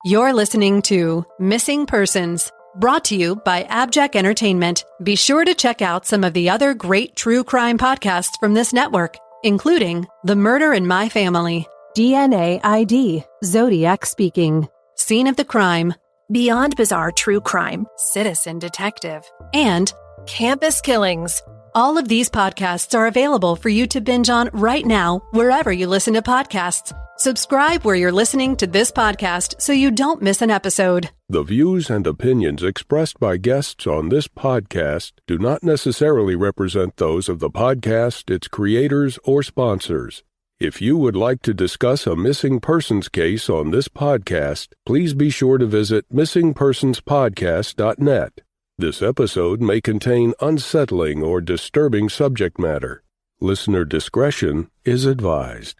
You're listening to Missing Persons, brought to you by AbJack Entertainment. Be sure to check out some of the other great true crime podcasts from this network, including The Murder in My Family, DNA ID, Zodiac Speaking, Scene of the Crime, Beyond Bizarre True Crime, Citizen Detective, and Campus Killings. All of these podcasts are available for you to binge on right now, wherever you listen to podcasts. Subscribe where you're listening to this podcast so you don't miss an episode. The views and opinions expressed by guests on this podcast do not necessarily represent those of the podcast, its creators, or sponsors. If you would like to discuss a missing persons case on this podcast, please be sure to visit missingpersonspodcast.net. This episode may contain unsettling or disturbing subject matter. Listener discretion is advised.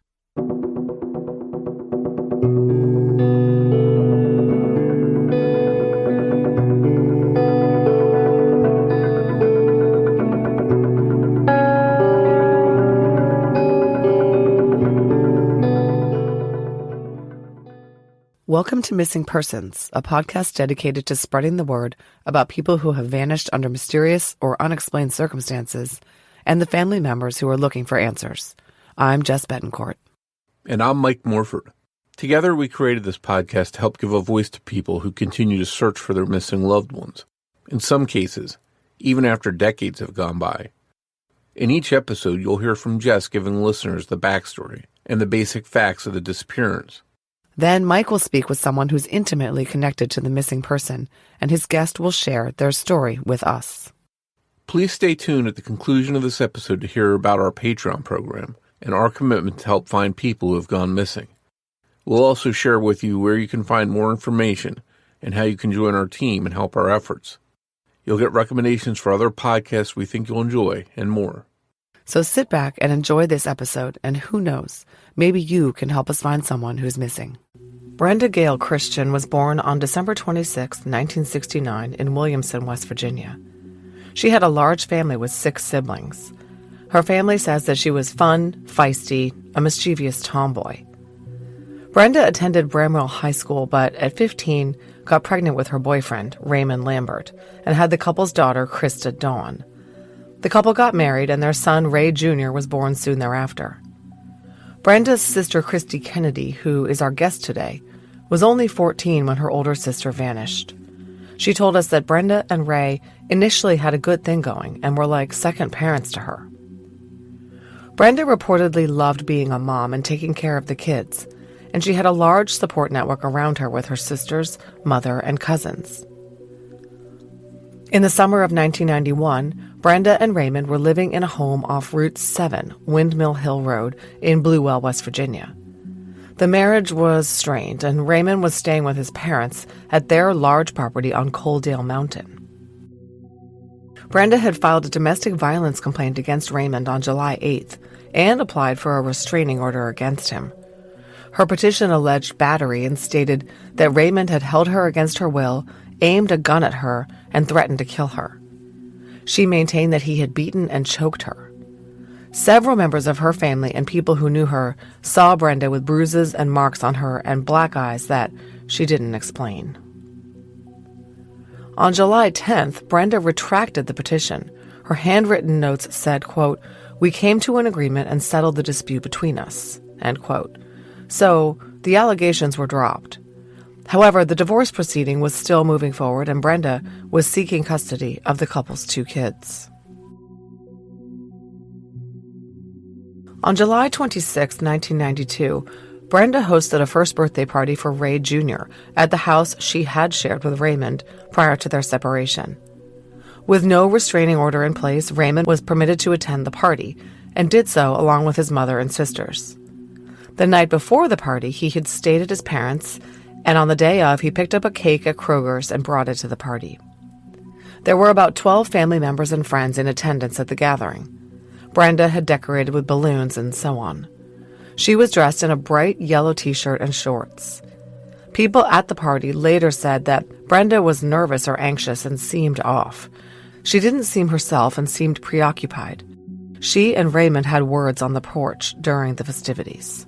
Welcome to Missing Persons, a podcast dedicated to spreading the word about people who have vanished under mysterious or unexplained circumstances and the family members who are looking for answers. I'm Jess Betancourt. And I'm Mike Morford. Together, we created this podcast to help give a voice to people who continue to search for their missing loved ones. In some cases, even after decades have gone by. In each episode, you'll hear from Jess giving listeners the backstory and the basic facts of the disappearance. Then Mike will speak with someone who's intimately connected to the missing person, and his guest will share their story with us. Please stay tuned at the conclusion of this episode to hear about our Patreon program and our commitment to help find people who have gone missing. We'll also share with you where you can find more information and how you can join our team and help our efforts. You'll get recommendations for other podcasts we think you'll enjoy and more. So sit back and enjoy this episode, and who knows, maybe you can help us find someone who's missing. Brenda Gail Christian was born on December 26, 1969 in Williamson, West Virginia. She had a large family with 6 siblings. Her family says that she was fun, feisty, a mischievous tomboy. Brenda attended Bramwell High School, but at 15 got pregnant with her boyfriend, Raymond Lambert, and had the couple's daughter, Krista Dawn. The couple got married, and their son, Ray Jr., was born soon thereafter. Brenda's sister, Christy Kennedy, who is our guest today, was only 14 when her older sister vanished. She told us that Brenda and Ray initially had a good thing going and were like second parents to her. Brenda reportedly loved being a mom and taking care of the kids, and she had a large support network around her with her sisters, mother, and cousins. In the summer of 1991, Brenda and Raymond were living in a home off Route 7, Windmill Hill Road, in Bluewell, West Virginia. The marriage was strained, and Raymond was staying with his parents at their large property on Coaldale Mountain. Brenda had filed a domestic violence complaint against Raymond on July 8th and applied for a restraining order against him. Her petition alleged battery and stated that Raymond had held her against her will, aimed a gun at her, and threatened to kill her. She maintained that he had beaten and choked her. Several members of her family and people who knew her saw Brenda with bruises and marks on her and black eyes that she didn't explain. On July 10th, Brenda retracted the petition. Her handwritten notes said, quote, "We came to an agreement and settled the dispute between us," end quote. So the allegations were dropped. However, the divorce proceeding was still moving forward, and Brenda was seeking custody of the couple's 2 kids. On July 26, 1992, Brenda hosted a first birthday party for Ray Jr. at the house she had shared with Raymond prior to their separation. With no restraining order in place, Raymond was permitted to attend the party, and did so along with his mother and sisters. The night before the party, he had stayed at his parents', and on the day of, he picked up a cake at Kroger's and brought it to the party. There were about 12 family members and friends in attendance at the gathering. Brenda had decorated with balloons and so on. She was dressed in a bright yellow t-shirt and shorts. People at the party later said that Brenda was nervous or anxious and seemed off. She didn't seem herself and seemed preoccupied. She and Raymond had words on the porch during the festivities.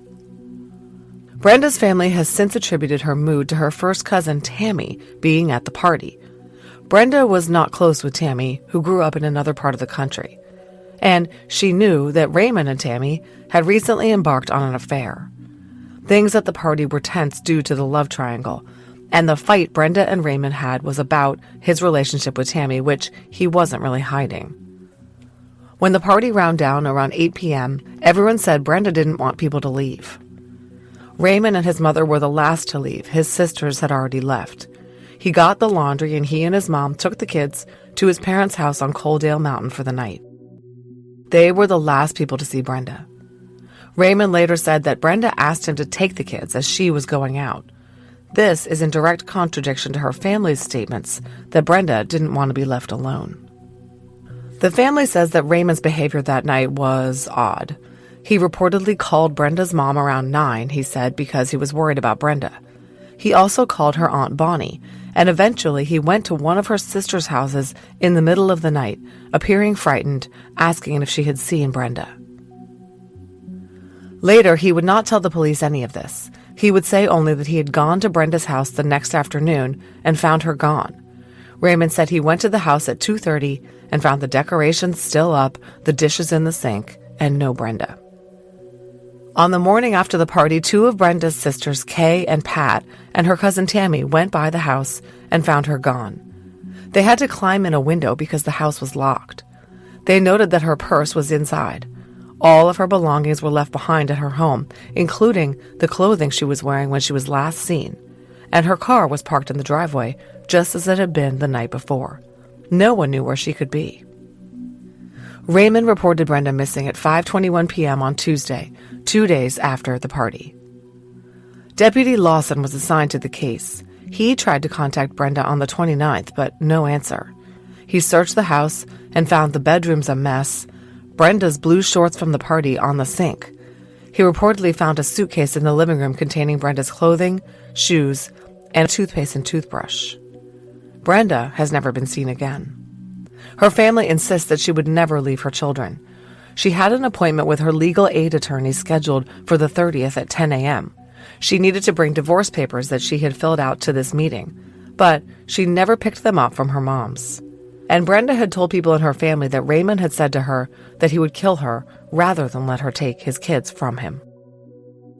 Brenda's family has since attributed her mood to her first cousin, Tammy, being at the party. Brenda was not close with Tammy, who grew up in another part of the country, and she knew that Raymond and Tammy had recently embarked on an affair. Things at the party were tense due to the love triangle, and the fight Brenda and Raymond had was about his relationship with Tammy, which he wasn't really hiding. When the party wound down around 8 p.m., everyone said Brenda didn't want people to leave. Raymond and his mother were the last to leave. His sisters had already left. He got the laundry, and he and his mom took the kids to his parents' house on Coaldale Mountain for the night. They were the last people to see Brenda. Raymond later said that Brenda asked him to take the kids as she was going out. This is in direct contradiction to her family's statements that Brenda didn't want to be left alone. The family says that Raymond's behavior that night was odd. He reportedly called Brenda's mom around 9, he said, because he was worried about Brenda. He also called her Aunt Bonnie, and eventually he went to one of her sister's houses in the middle of the night, appearing frightened, asking if she had seen Brenda. Later, he would not tell the police any of this. He would say only that he had gone to Brenda's house the next afternoon and found her gone. Raymond said he went to the house at 2:30 and found the decorations still up, the dishes in the sink, and no Brenda. On the morning after the party, 2 of Brenda's sisters, Kay and Pat, and her cousin Tammy went by the house and found her gone. They had to climb in a window because the house was locked. They noted that her purse was inside. All of her belongings were left behind at her home, including the clothing she was wearing when she was last seen, and her car was parked in the driveway just as it had been the night before. No one knew where she could be. Raymond reported Brenda missing at 5:21 p.m. on Tuesday, 2 days after the party. Deputy Lawson was assigned to the case. He tried to contact Brenda on the 29th, but no answer. He searched the house and found the bedrooms a mess, Brenda's blue shorts from the party on the sink. He reportedly found a suitcase in the living room containing Brenda's clothing, shoes, and a toothpaste and toothbrush. Brenda has never been seen again. Her family insists that she would never leave her children. She had an appointment with her legal aid attorney scheduled for the 30th at 10 a.m. She needed to bring divorce papers that she had filled out to this meeting, but she never picked them up from her mom's. And Brenda had told people in her family that Raymond had said to her that he would kill her rather than let her take his kids from him.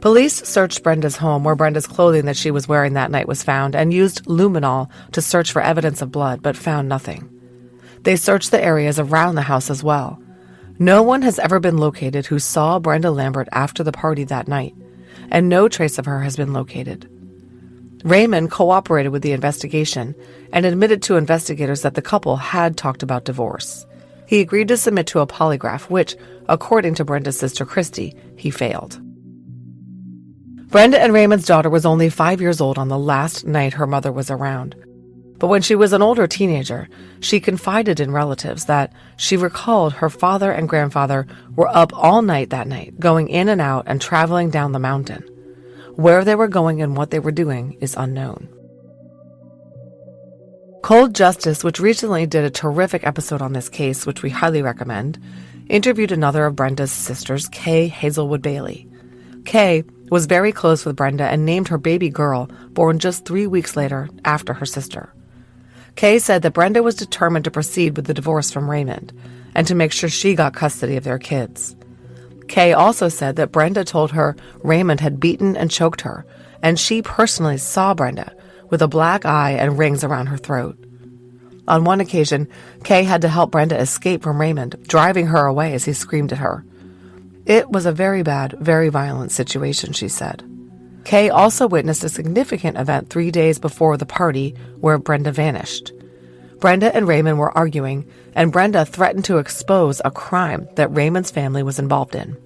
Police searched Brenda's home where Brenda's clothing that she was wearing that night was found and used luminol to search for evidence of blood, but found nothing. They searched the areas around the house as well. No one has ever been located who saw Brenda Lambert after the party that night, and no trace of her has been located. Raymond cooperated with the investigation and admitted to investigators that the couple had talked about divorce. He agreed to submit to a polygraph, which, according to Brenda's sister Christy, he failed. Brenda and Raymond's daughter was only 5 years old on the last night her mother was around. But when she was an older teenager, she confided in relatives that she recalled her father and grandfather were up all night that night, going in and out and traveling down the mountain. Where they were going and what they were doing is unknown. Cold Justice, which recently did a terrific episode on this case, which we highly recommend, interviewed another of Brenda's sisters, Kay Hazelwood Bailey. Kay was very close with Brenda and named her baby girl, born just 3 weeks later after her sister. Kay said that Brenda was determined to proceed with the divorce from Raymond and to make sure she got custody of their kids. Kay also said that Brenda told her Raymond had beaten and choked her, and she personally saw Brenda with a black eye and rings around her throat. On one occasion, Kay had to help Brenda escape from Raymond, driving her away as he screamed at her. It was a very bad, very violent situation, she said. Kay also witnessed a significant event 3 days before the party where Brenda vanished. Brenda and Raymond were arguing, and Brenda threatened to expose a crime that Raymond's family was involved in.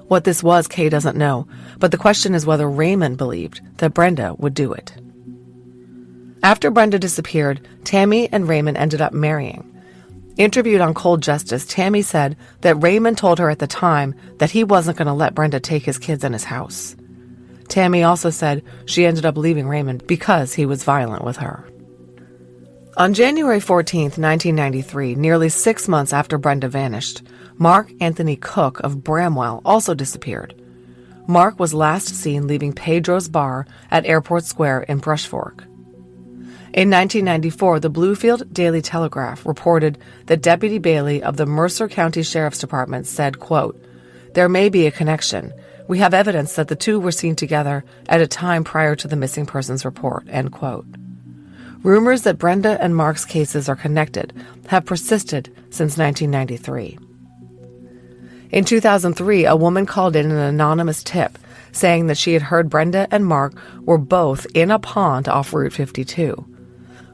What this was, Kay doesn't know, but the question is whether Raymond believed that Brenda would do it. After Brenda disappeared, Tammy and Raymond ended up marrying. Interviewed on Cold Justice, Tammy said that Raymond told her at the time that he wasn't going to let Brenda take his kids in his house. Tammy also said she ended up leaving Raymond because he was violent with her. On January 14, 1993, nearly 6 months after Brenda vanished, Mark Anthony Cook of Bramwell also disappeared. Mark was last seen leaving Pedro's bar at Airport Square in Brush Fork. In 1994, the Bluefield Daily Telegraph reported that Deputy Bailey of the Mercer County Sheriff's Department said, quote, "There may be a connection. We have evidence that the two were seen together at a time prior to the missing persons report," end quote. Rumors that Brenda and Mark's cases are connected have persisted since 1993. In 2003, a woman called in an anonymous tip saying that she had heard Brenda and Mark were both in a pond off Route 52.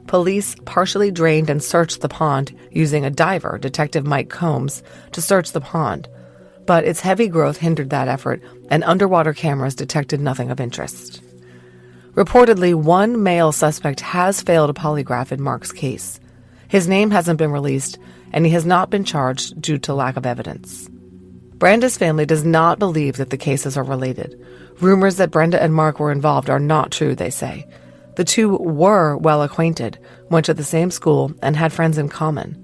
Police partially drained and searched the pond using a diver, Detective Mike Combs, to search the pond, but its heavy growth hindered that effort, and underwater cameras detected nothing of interest. Reportedly, one male suspect has failed a polygraph in Mark's case. His name hasn't been released, and he has not been charged due to lack of evidence. Brenda's family does not believe that the cases are related. Rumors that Brenda and Mark were involved are not true, they say. The two were well acquainted, went to the same school, and had friends in common.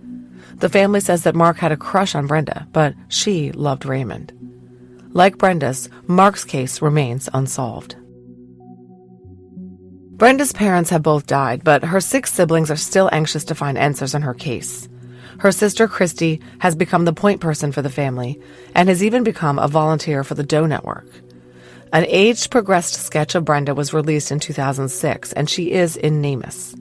The family says that Mark had a crush on Brenda, but she loved Raymond. Like Brenda's, Mark's case remains unsolved. Brenda's parents have both died, but her 6 siblings are still anxious to find answers in her case. Her sister, Christy, has become the point person for the family and has even become a volunteer for the Doe Network. An age-progressed sketch of Brenda was released in 2006, and she is in NamUs.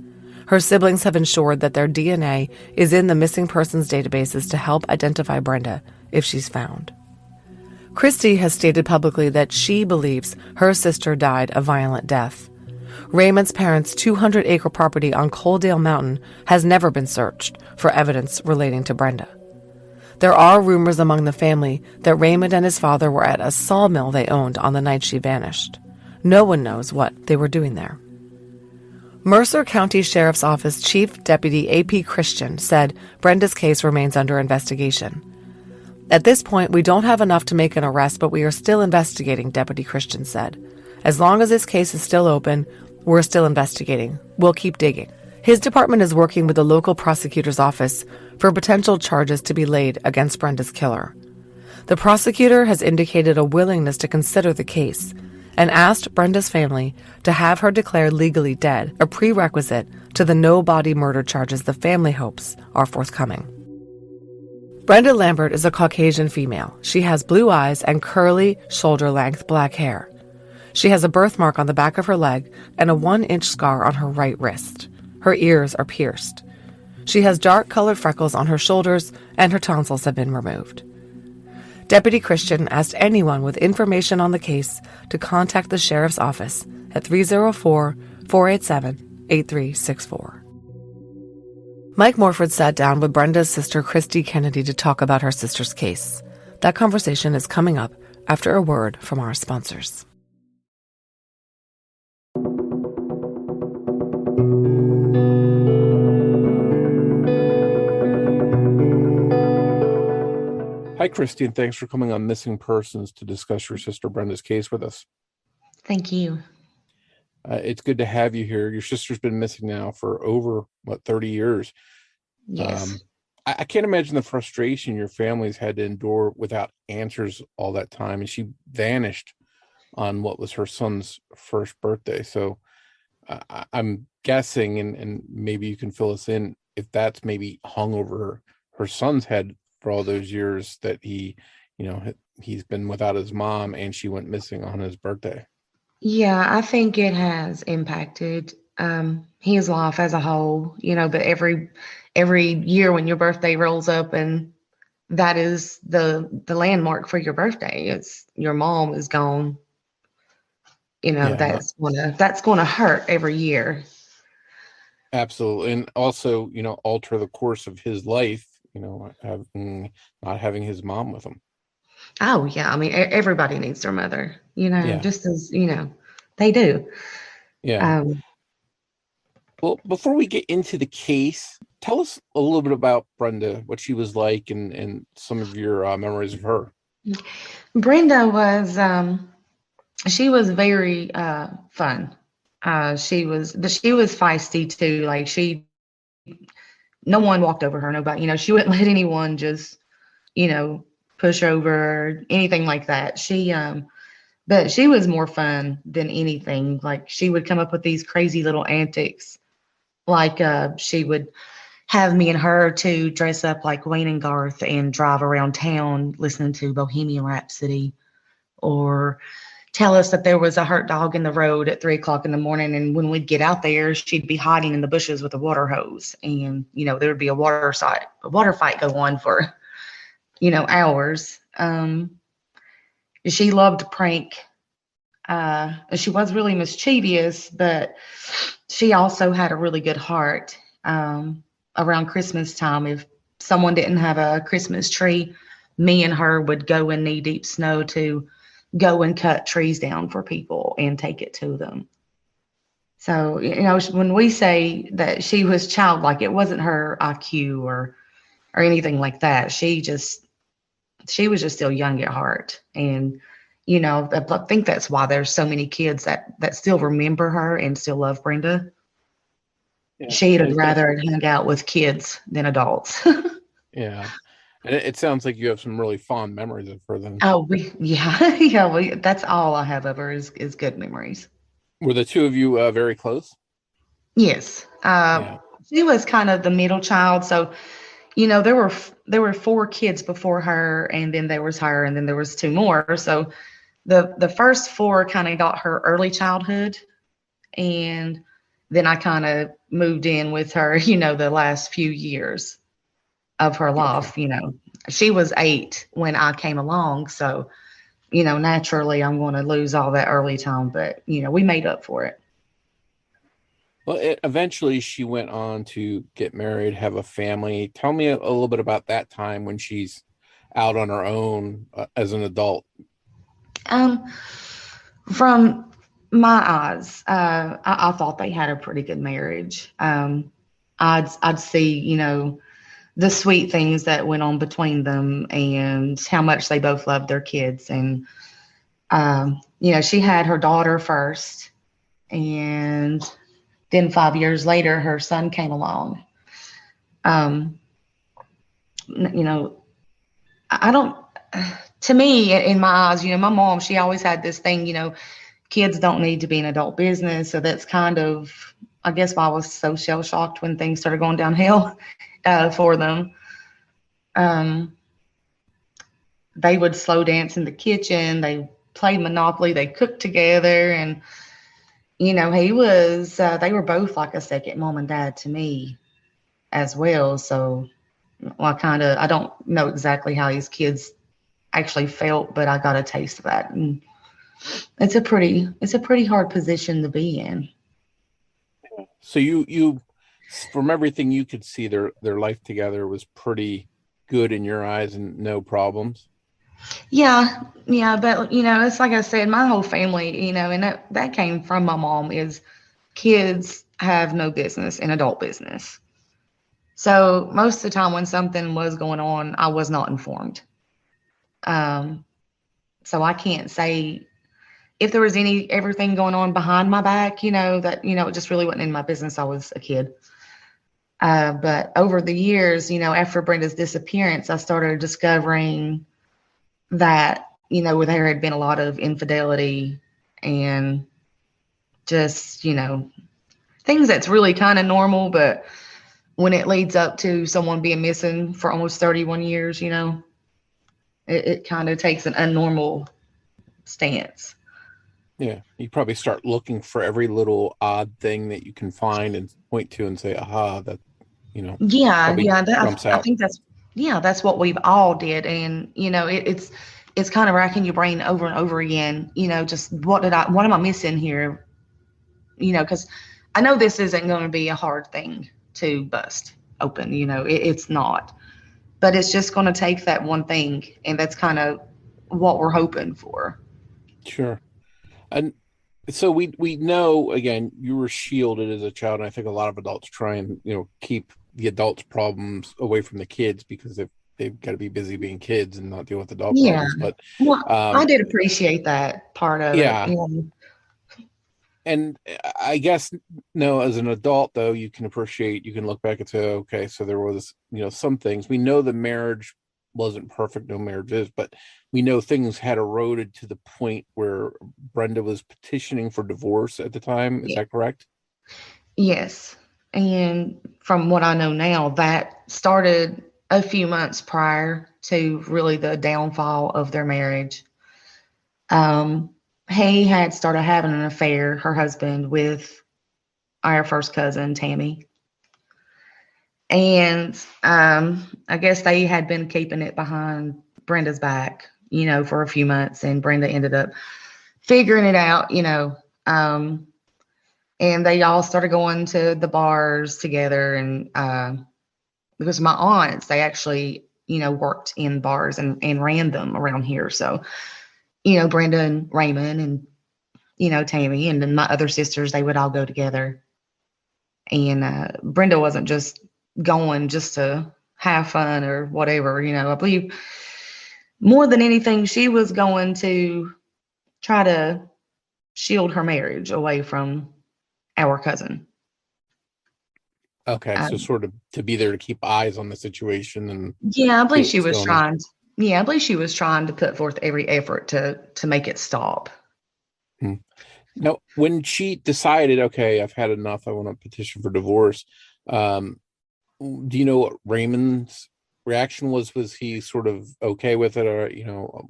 Her siblings have ensured that their DNA is in the missing persons databases to help identify Brenda if she's found. Christy has stated publicly that she believes her sister died a violent death. Raymond's parents' 200-acre property on Coaldale Mountain has never been searched for evidence relating to Brenda. There are rumors among the family that Raymond and his father were at a sawmill they owned on the night she vanished. No one knows what they were doing there. Mercer County Sheriff's Office Chief Deputy A.P. Christian said Brenda's case remains under investigation. "At this point, we don't have enough to make an arrest, but we are still investigating," Deputy Christian said. "As long as this case is still open, we're still investigating. We'll keep digging." His department is working with the local prosecutor's office for potential charges to be laid against Brenda's killer. The prosecutor has indicated a willingness to consider the case and asked Brenda's family to have her declared legally dead, a prerequisite to the no-body murder charges the family hopes are forthcoming. Brenda Lambert is a Caucasian female. She has blue eyes and curly, shoulder-length black hair. She has a birthmark on the back of her leg and a 1-inch scar on her right wrist. Her ears are pierced. She has dark-colored freckles on her shoulders, and her tonsils have been removed. Deputy Christian asked anyone with information on the case to contact the sheriff's office at 304-487-8364. Mike Morford sat down with Brenda's sister Christy Kennedy to talk about her sister's case. That conversation is coming up after a word from our sponsors. Hi, Christy, and thanks for coming on Missing Persons to discuss your sister Brenda's case with us. Thank you. It's good to have you here. Your sister's been missing now for over, 30 years. Yes. I can't imagine the frustration your family's had to endure without answers all that time. And she vanished on what was her son's first birthday. So I'm guessing, and maybe you can fill us in, if that's maybe hung over her son's head for all those years that he's been without his mom and she went missing on his birthday. Yeah, I think it has impacted his life as a whole, but every year when your birthday rolls up and that is the landmark for your birthday, it's your mom is gone. Yeah, that's gonna hurt every year. absolutely. And also, alter the course of his life, not having his mom with him. Oh yeah, I mean everybody needs their mother, Yeah. just as they do. Yeah. Well, before we get into the case, tell us a little bit about Brenda, what she was like, and some of your memories of her. Brenda was she was very fun. She was feisty too. Like no one walked over her. Nobody, she wouldn't let anyone just, push over or anything like that. She But she was more fun than anything. Like she would come up with these crazy little antics. Like she would have me and her to dress up like Wayne and Garth and drive around town listening to Bohemian Rhapsody, or tell us that there was a hurt dog in the road at 3 o'clock in the morning. And when we'd get out there, she'd be hiding in the bushes with a water hose. And, there would be a water fight go on for, hours. She loved to prank. She was really mischievous, but she also had a really good heart. Around Christmas time, if someone didn't have a Christmas tree, me and her would go in knee-deep snow to go and cut trees down for people and take it to them. So, when we say that she was childlike, it wasn't her IQ or anything like that. She was just still young at heart. And, I think that's why there's so many kids that still remember her and still love Brenda. Yeah. She'd rather hang out with kids than adults. Yeah. And it sounds like you have some really fond memories of her then. Oh, yeah. That's all I have of her is good memories. Were the two of you very close? Yes. She was kind of the middle child. So, there were 4 kids before her, and then there was her, and then there was 2 more. So the first 4 kind of got her early childhood, and then I kind of moved in with her, the last few years of her life. Okay. She was 8 when I came along. So, naturally I'm going to lose all that early time, but, we made up for it. Well, eventually she went on to get married, have a family. Tell me a little bit about that time when she's out on her own as an adult. From my eyes, I thought they had a pretty good marriage. I'd see, the sweet things that went on between them and how much they both loved their kids. And, she had her daughter first, and then 5 years later, her son came along. To me, in my eyes, my mom, she always had this thing, kids don't need to be an adult business. So that's kind of, I guess, why I was so shell shocked when things started going downhill for them. They would slow dance in the kitchen. They played Monopoly. They cooked together. And, they were both like a second mom and dad to me as well. So I don't know exactly how his kids actually felt, but I got a taste of that. And it's a pretty hard position to be in. So you from everything you could see, their life together was pretty good in your eyes and no problems. Yeah, but it's like I said, my whole family, and that came from my mom, is kids have no business in adult business. So most of the time when something was going on, I was not informed. So I can't say if there was everything going on behind my back, that, it just really wasn't in my business. I was a kid. But over the years, after Brenda's disappearance, I started discovering that, there had been a lot of infidelity and just, things that's really kind of normal. But when it leads up to someone being missing for almost 31 years, it kind of takes an unnormal stance. Yeah, you probably start looking for every little odd thing that you can find and point to and say, aha, that, jumps out. I think that's what we've all did. And, it's kind of racking your brain over and over again, just what am I missing here? Because I know this isn't going to be a hard thing to bust open, it's not, but it's just going to take that one thing. And that's kind of what we're hoping for. Sure. And so we know, again, you were shielded as a child. And I think a lot of adults try and, keep the adults' problems away from the kids because they've got to be busy being kids and not deal with adult problems. But I did appreciate that part of it. And I guess, no, as an adult, though, you can look back and say, okay, so there was, some things. We know the marriage wasn't perfect, no marriage is, but we know things had eroded to the point where Brenda was petitioning for divorce at the time. Is Yeah. that correct? Yes. And from what I know now, that started a few months prior to really the downfall of their marriage. Um, he had started having an affair, her husband, with our first cousin, Tammy. And I guess they had been keeping it behind Brenda's back, for a few months. And Brenda ended up figuring it out, and they all started going to the bars together. And because my aunts, they actually, worked in bars and ran them around here. So, Brenda and Raymond and, Tammy, and then my other sisters, they would all go together. And Brenda wasn't just going just to have fun or whatever. I believe more than anything, she was going to try to shield her marriage away from our cousin. Okay, so sort of to be there to keep eyes on the situation and Yeah, I believe see she what's was going on. trying. Yeah, I believe she was trying to put forth every effort to make it stop. Now, when she decided, okay, I've had enough, I want to petition for divorce, do you know what Raymond's reaction was? Was he sort of okay with it, or,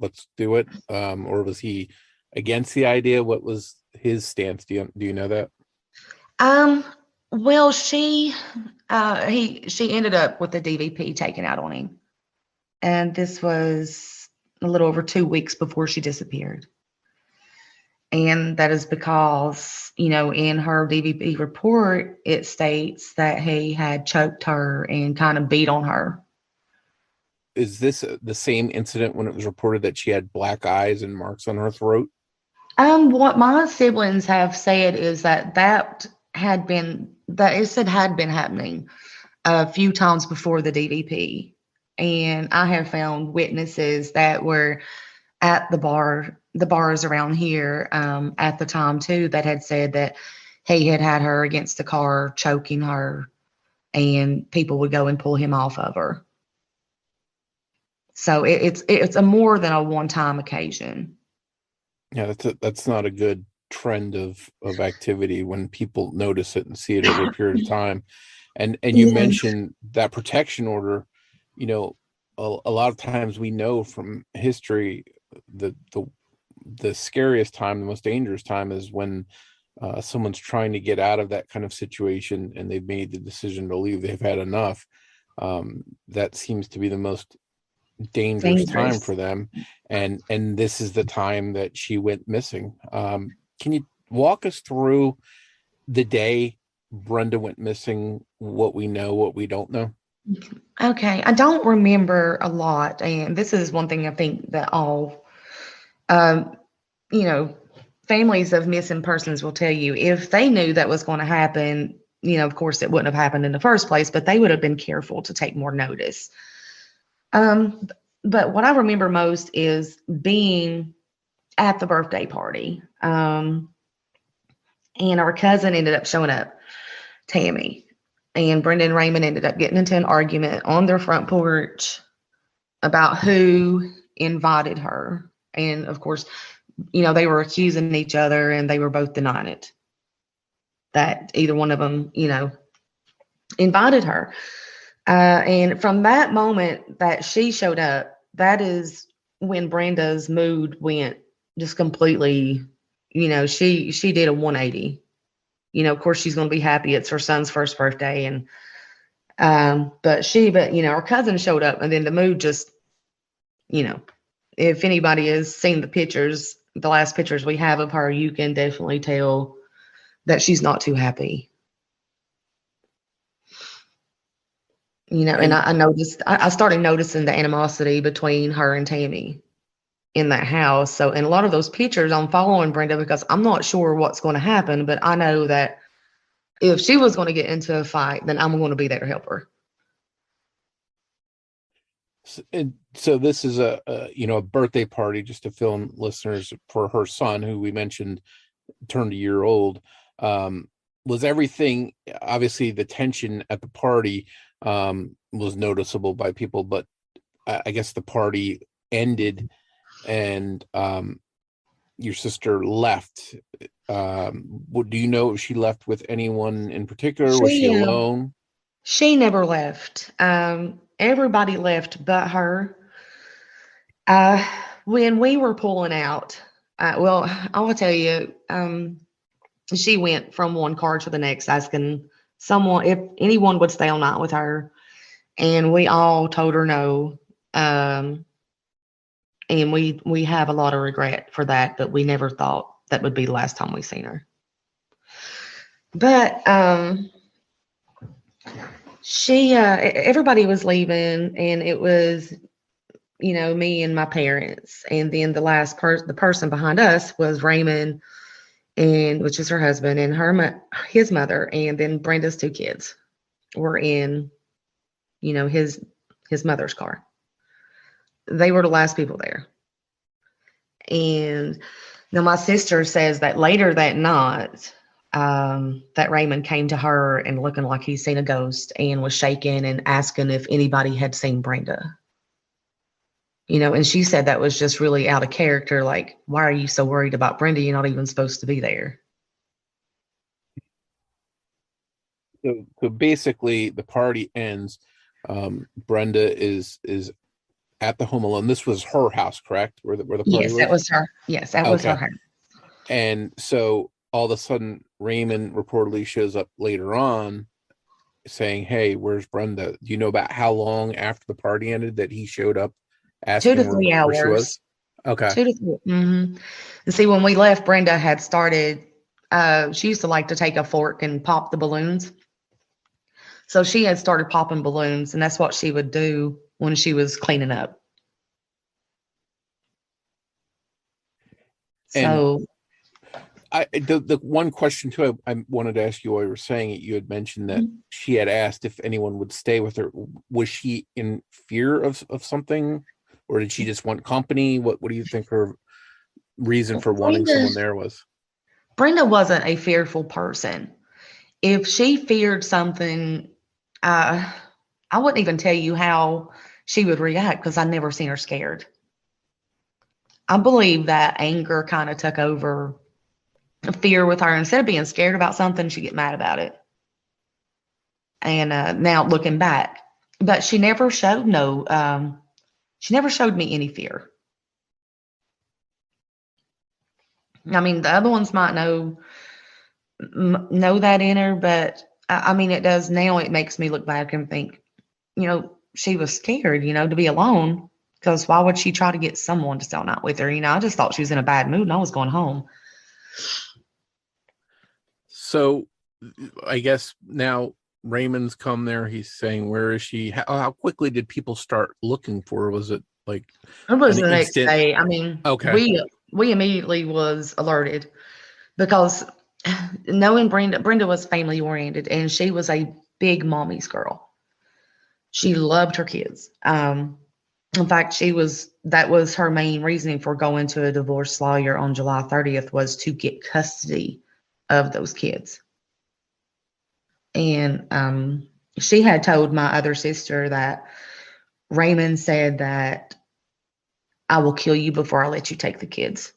let's do it? Or was he against the idea? What was his stance? Do you know that? Well, she ended up with the DVP taken out on him. And this was a little over 2 weeks before she disappeared. And that is because, in her DVP report, it states that he had choked her and kind of beat on her. Is this the same incident when it was reported that she had black eyes and marks on her throat? What my siblings have said is that had been happening a few times before the DVP. And I have found witnesses that were at the bars around here at the time too, that had said that he had her against the car, choking her, and people would go and pull him off of her. So it's a more than a one-time occasion. Yeah, that's not a good trend of activity when people notice it and see it over a period of time. And you mentioned that protection order. A lot of times we know from history that the scariest time, the most dangerous time, is when someone's trying to get out of that kind of situation and they've made the decision to leave. They've had enough. That seems to be the most dangerous time for them, and this is the time that she went missing. Can you walk us through the day Brenda went missing, what we know, what we don't know? Okay, I don't remember a lot, and this is one thing I think that all families of missing persons will tell you. If they knew that was going to happen, of course it wouldn't have happened in the first place, but they would have been careful to take more notice. But what I remember most is being at the birthday party. And our cousin ended up showing up, Tammy. And Brenda and Raymond ended up getting into an argument on their front porch about who invited her. And of course, they were accusing each other and they were both denying it, that either one of them, invited her. And from that moment that she showed up, that is when Brenda's mood went just completely, she did a 180. Of course she's going to be happy. It's her son's first birthday. And, but her cousin showed up, and then the mood just, if anybody has seen the last pictures we have of her, you can definitely tell that she's not too happy. And I started noticing the animosity between her and Tammy in that house. So in a lot of those pictures, I'm following Brenda because I'm not sure what's going to happen, but I know that if she was going to get into a fight, then I'm going to be there to help her. So this is a birthday party, just to fill in listeners, for her son, who we mentioned turned a year old. Was everything, obviously the tension at the party was noticeable by people, but I guess the party ended and your sister left. Do you know if she left with anyone in particular? Was she alone? She never left. Everybody left but her. When we were pulling out, well, I will tell you, she went from one car to the next asking someone if anyone would stay all night with her. And we all told her no. And we have a lot of regret for that, but we never thought that would be the last time we seen her. But everybody was leaving, and it was, me and my parents, and then the last the person behind us was Raymond, and which is her husband, and his mother, and then Brenda's two kids were in, his mother's car. They were the last people there. And now my sister says that later that night, that Raymond came to her and looking like he'd seen a ghost and was shaking and asking if anybody had seen Brenda. And she said that was just really out of character. Like, why are you so worried about Brenda? You're not even supposed to be there. So basically, the party ends. Brenda is at the home alone. This was her house, correct? Where the party was? Yes, that was her. Yes, that was her house. And so all of a sudden, Raymond reportedly shows up later on saying, "Hey, where's Brenda?" Do you know about how long after the party ended that he showed up asking 2 to 3 hours. where she was? Okay. 2 to 3. Mm-hmm. And see, when we left, Brenda had started, she used to like to take a fork and pop the balloons. So she had started popping balloons, and that's what she would do when she was cleaning up. So the one question too I wanted to ask you while you were saying it, you had mentioned that she had asked if anyone would stay with her. Was she in fear of something, or did she just want company? What do you think her reason for wanting someone there was? Brenda wasn't a fearful person. If she feared something, I wouldn't even tell you how she would react because I'd never seen her scared. I believe that anger kind of took over fear with her. Instead of being scared about something, she'd get mad about it. And now looking back, but she never showed she never showed me any fear. I mean, the other ones might know that in her, but I mean, it does now. It makes me look back and think, she was scared, to be alone, because why would she try to get someone to stay all night with her? I just thought she was in a bad mood and I was going home. So I guess now Raymond's come there. He's saying, where is she? How quickly did people start looking for her? Was it like it was the next day? I mean, okay. We immediately was alerted because knowing Brenda was family oriented and she was a big mommy's girl. She loved her kids. In fact, that was her main reasoning for going to a divorce lawyer on July 30th was to get custody of those kids. And she had told my other sister that Raymond said that I will kill you before I let you take the kids.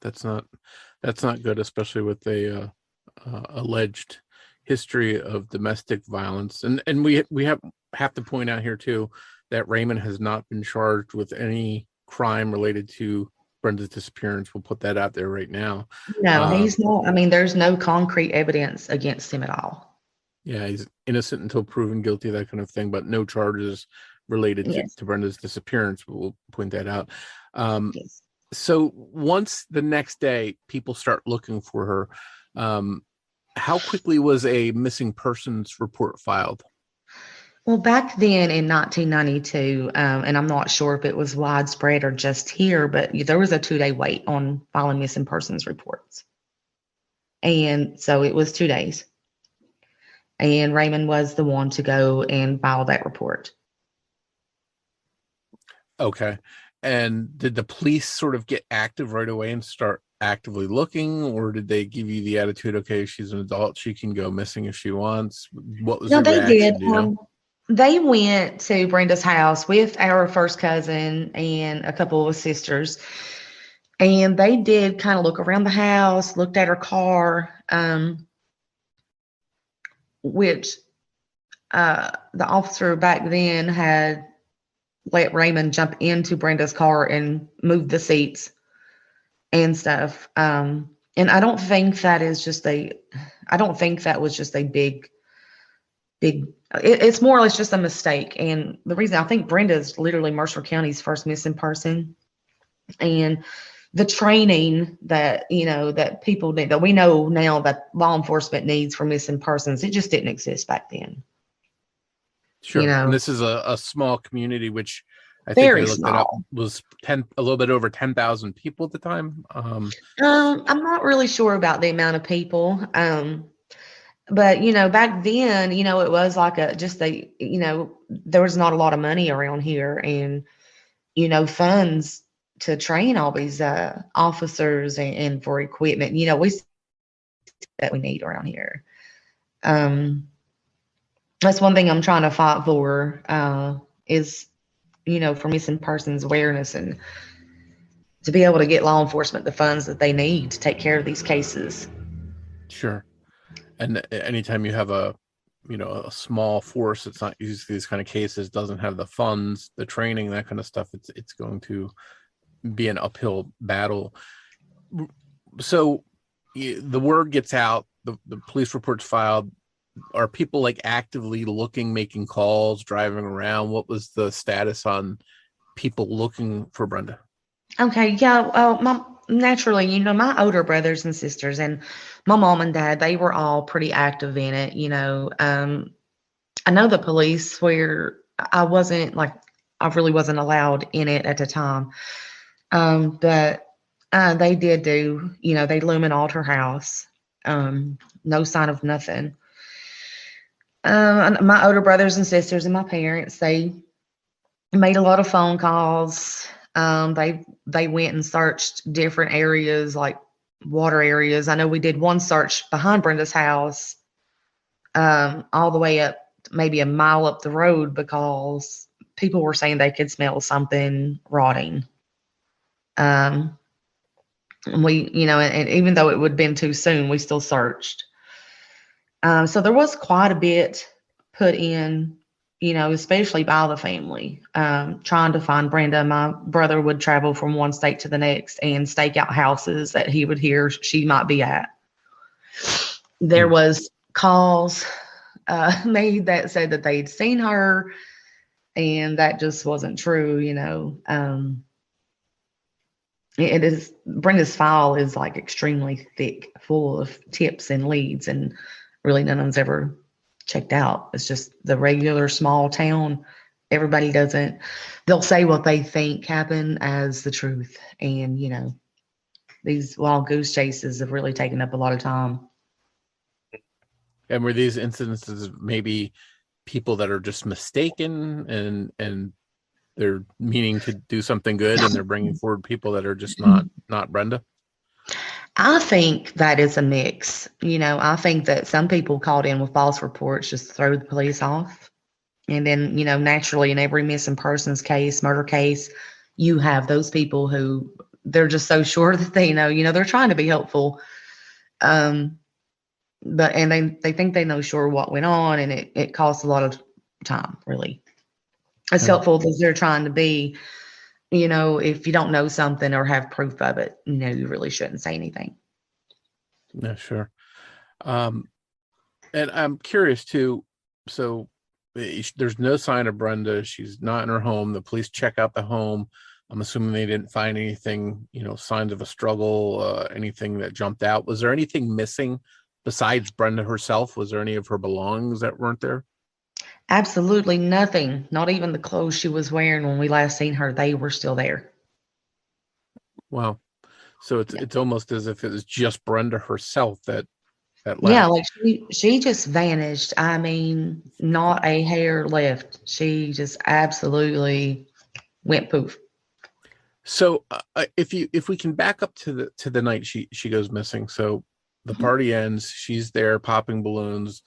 That's not good, especially with a alleged history of domestic violence. And we have to point out here too that Raymond has not been charged with any crime related to Brenda's disappearance. We'll put that out there right now. No, he's not. I mean, there's no concrete evidence against him at all. Yeah, he's innocent until proven guilty, that kind of thing, but no charges related to Brenda's disappearance. We'll point that out. Yes. So once the next day people start looking for her, how quickly was a missing persons report filed? Well, back then in 1992, and I'm not sure if it was widespread or just here, but there was a 2-day wait on filing missing persons reports. And so it was 2 days. And Raymond was the one to go and file that report. Okay. And did the police sort of get active right away and start actively looking, or did they give you the attitude, okay, she's an adult, she can go missing if she wants? What was No, their they did. reaction, do you know? They went to Brenda's house with our first cousin and a couple of sisters, and they did kind of look around the house, looked at her car, which the officer back then had let Raymond jump into Brenda's car and move the seats and stuff. And I don't think that is just I don't think that was just a big, it's more or less just a mistake. And the reason I think Brenda is literally Mercer County's first missing person. And the training that, that people need, that we know now that law enforcement needs for missing persons, it just didn't exist back then. Sure. And this is a small community, which I think Very I looked it up, small. was a little bit over 10,000 people at the time. I'm not really sure about the amount of people. But back then, it was like there was not a lot of money around here, and funds to train all these officers and for equipment. We that we need around here. That's one thing I'm trying to fight for, is for missing persons awareness and to be able to get law enforcement the funds that they need to take care of these cases. Sure. And anytime you have a small force that's not used to these kind of cases, doesn't have the funds, the training, that kind of stuff, it's going to be an uphill battle. So the word gets out, the police report's filed. Are people like actively looking, making calls, driving around? What was the status on people looking for Brenda? Okay, yeah. Naturally, my older brothers and sisters and my mom and dad, they were all pretty active in it. I know the police, where I really wasn't allowed in it at the time. But they did do, they luminoled her house. No sign of nothing. My older brothers and sisters and my parents, they made a lot of phone calls. They went and searched different areas, like water areas. I know we did one search behind Brenda's house, all the way up, maybe a mile up the road, because people were saying they could smell something rotting. And we, and even though it would have been too soon, we still searched. So there was quite a bit put in, especially by the family, trying to find Brenda. My brother would travel from one state to the next and stake out houses that he would hear she might be at. There was calls made that said that they'd seen her, and that just wasn't true. It is, Brenda's file is like extremely thick, full of tips and leads, and really none of them's ever checked out. It's just the regular small town. Everybody they'll say what they think happened as the truth. And, these wild goose chases have really taken up a lot of time. And were these incidences maybe people that are just mistaken and they're meaning to do something good and they're bringing forward people that are just not Brenda? I think that is a mix. I think that some people called in with false reports just to throw the police off. And then, naturally in every missing persons case, murder case, you have those people who they're just so sure that they know, they're trying to be helpful. But they think they know sure what went on, and it costs a lot of time, really. As helpful as they're trying to be, if you don't know something or have proof of it, you really shouldn't say anything. Yeah, sure. And I'm curious too. So there's no sign of Brenda. She's not in her home. The police check out the home. I'm assuming they didn't find anything, signs of a struggle, anything that jumped out. Was there anything missing besides Brenda herself? Was there any of her belongings that weren't there? Absolutely nothing. Not even the clothes she was wearing when we last seen her. They were still there. Wow. So it's almost as if it was just Brenda herself that left. Yeah, like she just vanished. I mean, not a hair left. She just absolutely went poof. So if we can back up to the night she goes missing. So the party ends. She's there popping balloons.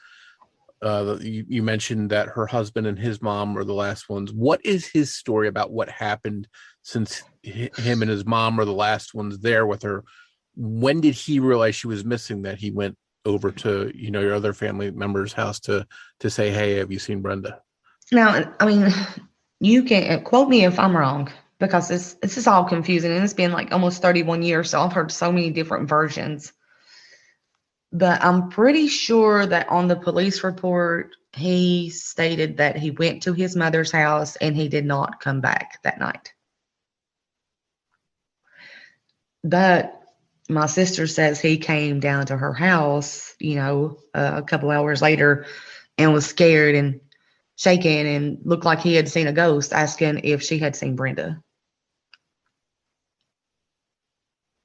You mentioned that her husband and his mom were the last ones. What is his story about what happened since him and his mom were the last ones there with her? When did he realize she was missing that he went over to, your other family member's house to say, hey, have you seen Brenda? Now, I mean, you can quote me if I'm wrong, because this is all confusing, and it's been like almost 31 years, so I've heard so many different versions. But I'm pretty sure that on the police report, he stated that he went to his mother's house and he did not come back that night. But my sister says he came down to her house, a couple hours later, and was scared and shaken and looked like he had seen a ghost, asking if she had seen Brenda.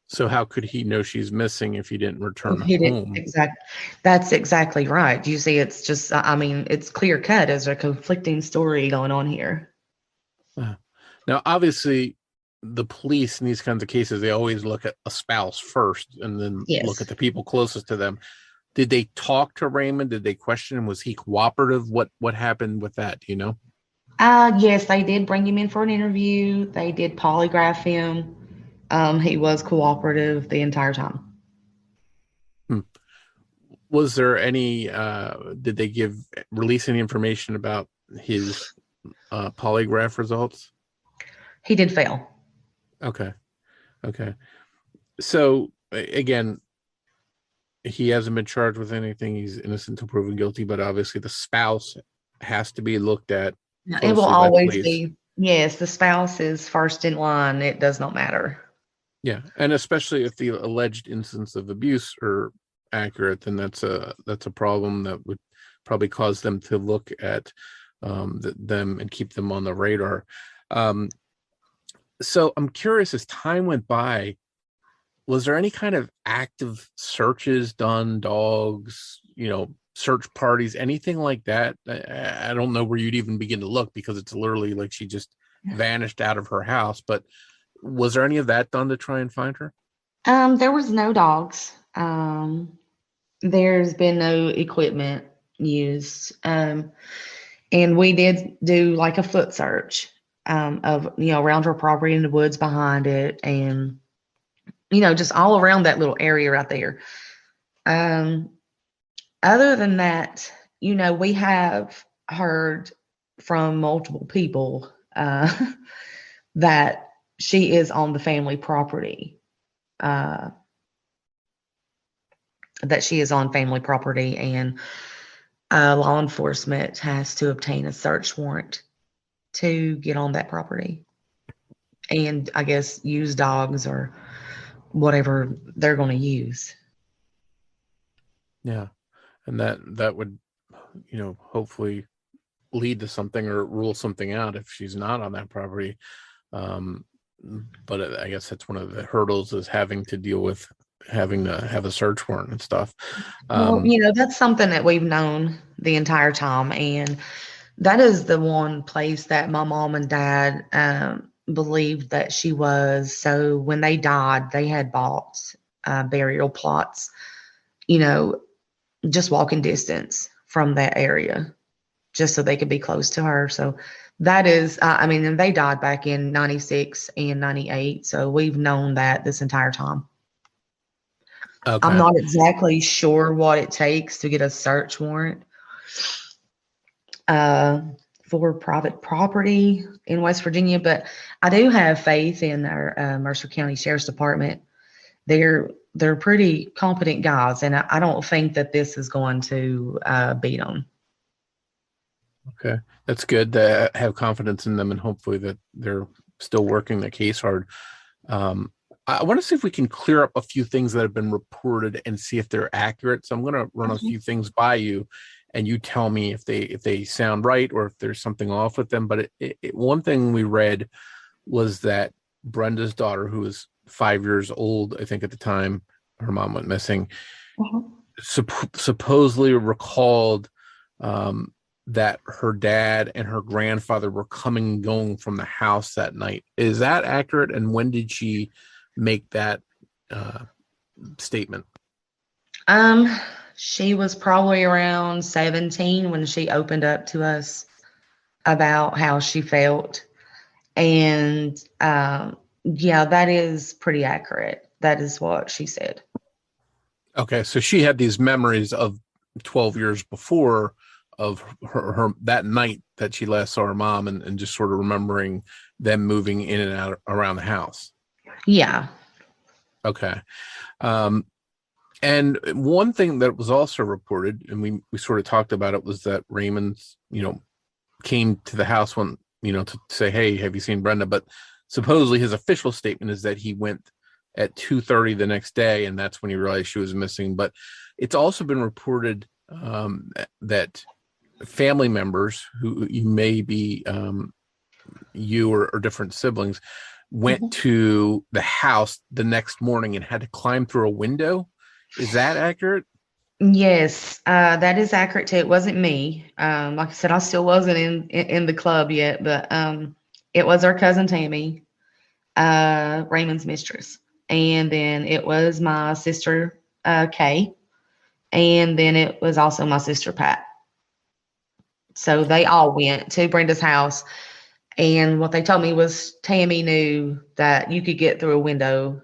So how could he know she's missing if he didn't return home? That's exactly right. You see, it's just, it's clear cut. There's a conflicting story going on here. Now, obviously, the police in these kinds of cases, they always look at a spouse first and then look at the people closest to them. Did they talk to Raymond? Did they question him? Was he cooperative? What happened with that? Do you know? Yes, they did bring him in for an interview. They did polygraph him. He was cooperative the entire time. Was there any, did they release any information about his polygraph results? He did fail. Okay. So again, he hasn't been charged with anything. He's innocent until proven guilty, but obviously the spouse has to be looked at. It will always be. Yes, the spouse is first in line. It does not matter. Yeah, and especially if the alleged instance of abuse are accurate, then that's a problem that would probably cause them to look at them and keep them on the radar. So I'm curious, as time went by, was there any kind of active searches done, dogs, search parties, anything like that? I don't know where you'd even begin to look, because it's literally like she just vanished out of her house. But was there any of that done to try and find her? There was no dogs. There's been no equipment used. And we did do like a foot search of, around her property and the woods behind it, and, just all around that little area right there. Other than that, we have heard from multiple people that she is on the family property, and law enforcement has to obtain a search warrant to get on that property, and I guess use dogs or whatever they're going to use. Yeah. And that would, hopefully lead to something or rule something out if she's not on that property. But I guess that's one of the hurdles, is having to deal with having to have a search warrant and stuff. Well, that's something that we've known the entire time. And that is the one place that my mom and dad believed that she was. So when they died, they had bought burial plots, just walking distance from that area, just so they could be close to her. So that is, and they died back in 96 and 98. So we've known that this entire time. Okay. I'm not exactly sure what it takes to get a search warrant for private property in West Virginia, but I do have faith in our Mercer County Sheriff's Department. They're pretty competent guys, and I don't think that this is going to beat them. Okay, that's good to have confidence in them, and hopefully that they're still working the case hard. I want to see if we can clear up a few things that have been reported and see if they're accurate. So I'm going to run a few things by you, and you tell me if they sound right or if there's something off with them. But one thing we read was that Brenda's daughter, who was 5 years old, I think at the time her mom went missing, supposedly recalled that her dad and her grandfather were coming and going from the house that night. Is that accurate? And when did she make that statement? She was probably around 17 when she opened up to us about how she felt. And yeah, that is pretty accurate. That is what she said. Okay, so she had these memories of 12 years before of her that night that she last saw her mom, and just sort of remembering them moving in and out around the house. Yeah. Okay. And one thing that was also reported, and we sort of talked about it, was that Raymond, came to the house to say, hey, have you seen Brenda? But supposedly his official statement is that he went at 2:30 the next day, and that's when he realized she was missing. But it's also been reported that family members who you may be you or different siblings went to the house the next morning and had to climb through a window. Is that accurate? Yes, that is accurate too. It wasn't me. Like I said, I still wasn't in the club yet, but it was our cousin Tammy, Raymond's mistress, and then it was my sister Kay, and then it was also my sister Pat. So they all went to Brenda's house, and what they told me was Tammy knew that you could get through a window.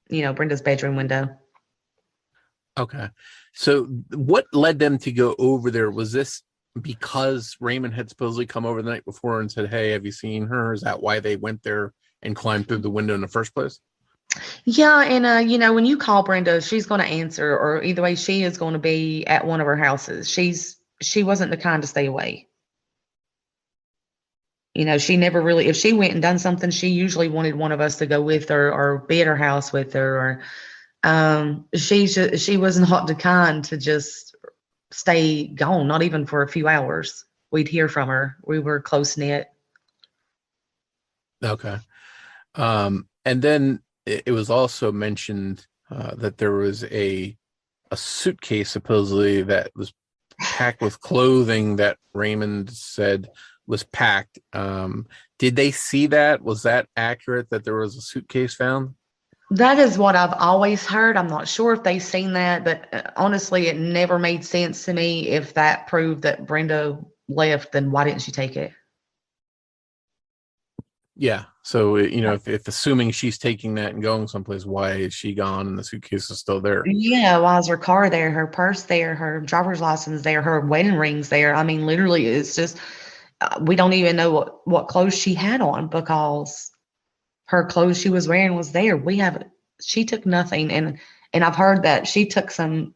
Brenda's bedroom window. Okay. So what led them to go over there? Was this because Raymond had supposedly come over the night before and said, hey, have you seen her? Is that why they went there and climbed through the window in the first place? Yeah, and when you call Brenda, she's going to answer, or either way, she is going to be at one of her houses. She wasn't the kind to stay away. She never really, if she went and done something, she usually wanted one of us to go with her or be at her house with her. Or she was not the kind to just stay gone, not even for a few hours. We'd hear from her. We were close knit. Okay. And then it was also mentioned that there was a suitcase supposedly that was packed with clothing that Raymond said was packed. Did they see that? Was that accurate, that there was a suitcase found? That is what I've always heard. I'm not sure if they've seen that, but honestly, it never made sense to me. If that proved that Brenda left, then why didn't she take it? Yeah. So, if assuming she's taking that and going someplace, why is she gone and the suitcase is still there? Yeah, why is her car there, her purse there, her driver's license there, her wedding rings there? I mean, literally, it's just we don't even know what clothes she had on, because her clothes she was wearing was there. She took nothing, and I've heard that she took some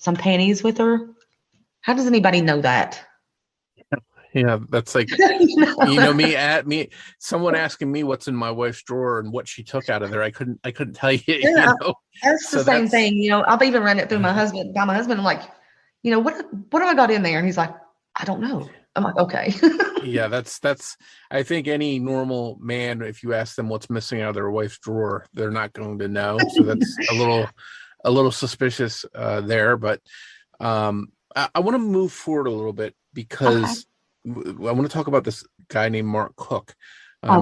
panties with her. How does anybody know that? Yeah, that's like someone asking me what's in my wife's drawer and what she took out of there. I couldn't tell you. Yeah, that's the same thing. I've even run it through my husband. I'm like, what have I got in there? And he's like, I don't know. I'm like, okay. Yeah, that's. I think any normal man, if you ask them what's missing out of their wife's drawer, they're not going to know. So that's a little suspicious there. But I want to move forward a little bit, because I want to talk about this guy named Mark Cook.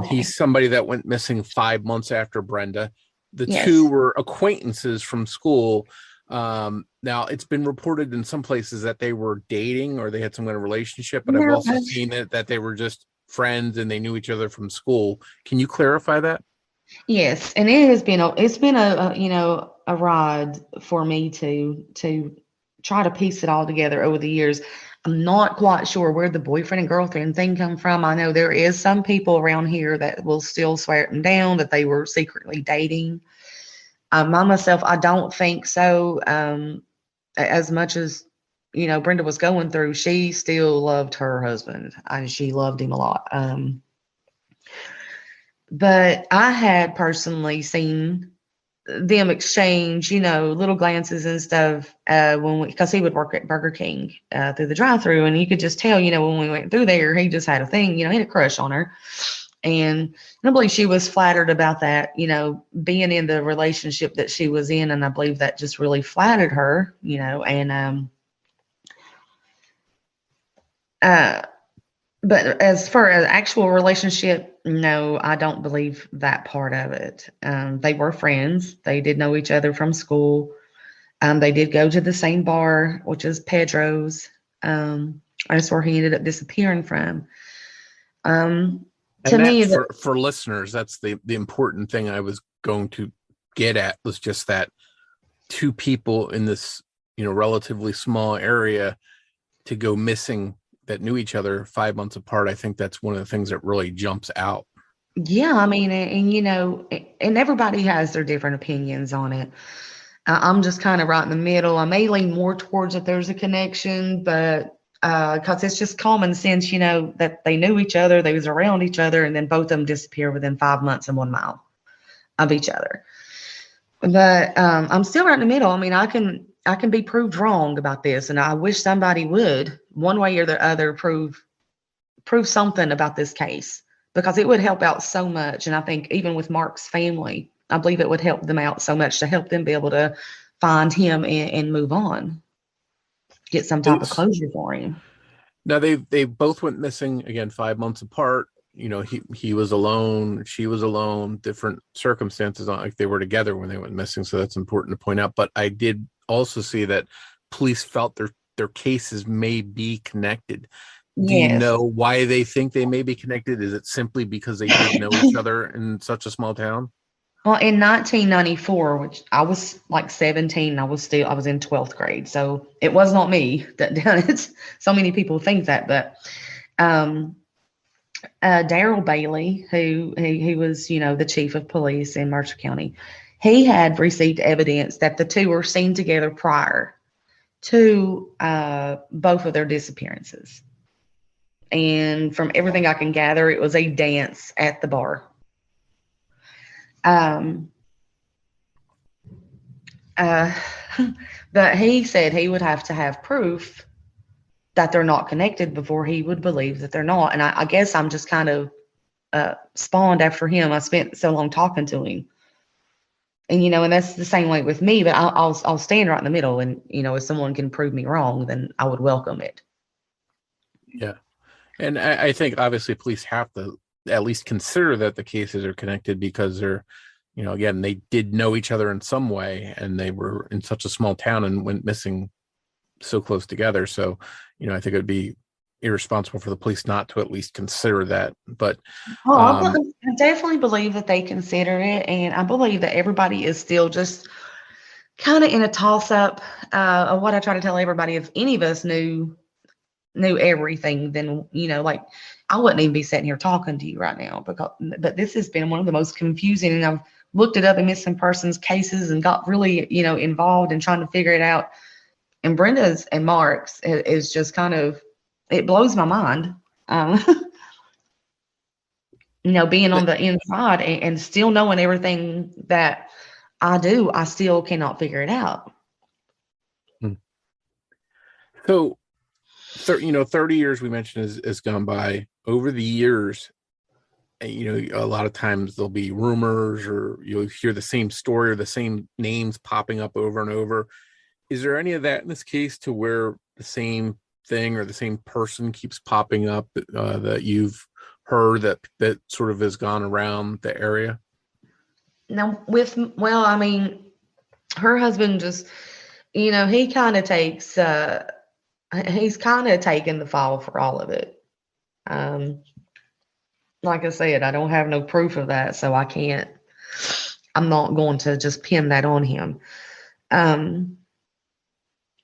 He's somebody that went missing 5 months after Brenda. The two were acquaintances from school. Now, it's been reported in some places that they were dating or they had some kind of relationship, but I've also seen that they were just friends and they knew each other from school. Can you clarify that? Yes, and it's been a ride for me to try to piece it all together over the years. I'm not quite sure where the boyfriend and girlfriend thing come from. I know there is some people around here that will still swear them down that they were secretly dating. I myself, I don't think so. As much as Brenda was going through, she still loved her husband, and she loved him a lot. But I had personally seen them exchange, little glances and stuff because he would work at Burger King through the drive-through, and you could just tell, when we went through there, he just had a thing, he had a crush on her. And I believe she was flattered about that, being in the relationship that she was in. And I believe that just really flattered her, and, but as for an actual relationship, no, I don't believe that part of it. They were friends. They did know each other from school. They did go to the same bar, which is Pedro's. That's where he ended up disappearing from. To And me, for listeners, that's the important thing I was going to get at, was just that two people in this, relatively small area to go missing that knew each other 5 months apart. I think that's one of the things that really jumps out. yeah, I mean, and everybody has their different opinions on it. I'm just kind of right in the middle. I may lean more towards that there's a connection, but because it's just common sense, that they knew each other, they was around each other, and then both of them disappear within 5 months and 1 mile of each other. But I'm still right in the middle. I mean, I can be proved wrong about this, and I wish somebody would, one way or the other, prove something about this case, because it would help out so much. And I think even with Mark's family, I believe it would help them out so much to help them be able to find him and move on, get some type of closure for him. Now they both went missing again 5 months apart. He was alone, she was alone, different circumstances, not like they were together when they went missing. So that's important to point out. But I did also see that police felt their cases may be connected. Do you know why they think they may be connected? Is it simply because they did know each other in such a small town? Well, in 1994, which I was like 17, I was in 12th grade. So it was not me that done it. So many people think that, but Daryl Bailey, who he was, the chief of police in Mercer County, he had received evidence that the two were seen together prior to both of their disappearances. And from everything I can gather, it was a dance at the bar. But he said he would have to have proof that they're not connected before he would believe that they're not. And I guess I'm just kind of spawned after him. I spent so long talking to him. And, and that's the same way with me, but I'll stand right in the middle. And, if someone can prove me wrong, then I would welcome it. Yeah. And I think obviously police have to at least consider that the cases are connected, because they're, again, they did know each other in some way, and they were in such a small town and went missing so close together. So, I think it would be irresponsible for the police not to at least consider that. But I definitely believe that they consider it, and I believe that everybody is still just kind of in a toss-up of what I try to tell everybody. If any of us knew everything, then like I wouldn't even be sitting here talking to you right now, but this has been one of the most confusing, and I've looked it up in missing persons cases and got really involved in trying to figure it out. And Brenda's and Mark's is just kind of, it blows my mind. Being on the inside and still knowing everything that I do, I still cannot figure it out. So 30 years we mentioned has gone by. Over the years, a lot of times there'll be rumors, or you'll hear the same story or the same names popping up over and over. Is there any of that in this case, to where the same thing or the same person keeps popping up that you've heard that sort of has gone around the area? No, I mean, her husband just, he kind of takes, he's kind of taken the fall for all of it. Like I said, I don't have no proof of that, so I'm not going to just pin that on him.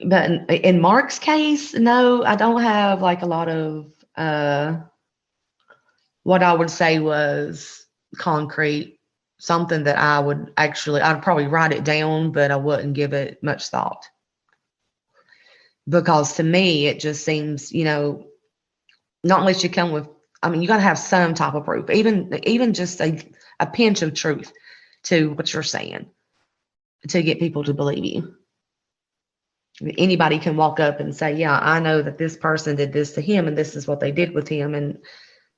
But in Mark's case, no, I don't have like a lot of what I would say was concrete, something that I'd probably write it down, but I wouldn't give it much thought. Because to me, it just seems, not unless you come with, you got to have some type of proof, even just a pinch of truth to what you're saying to get people to believe you. Anybody can walk up and say, yeah, I know that this person did this to him and this is what they did with him. And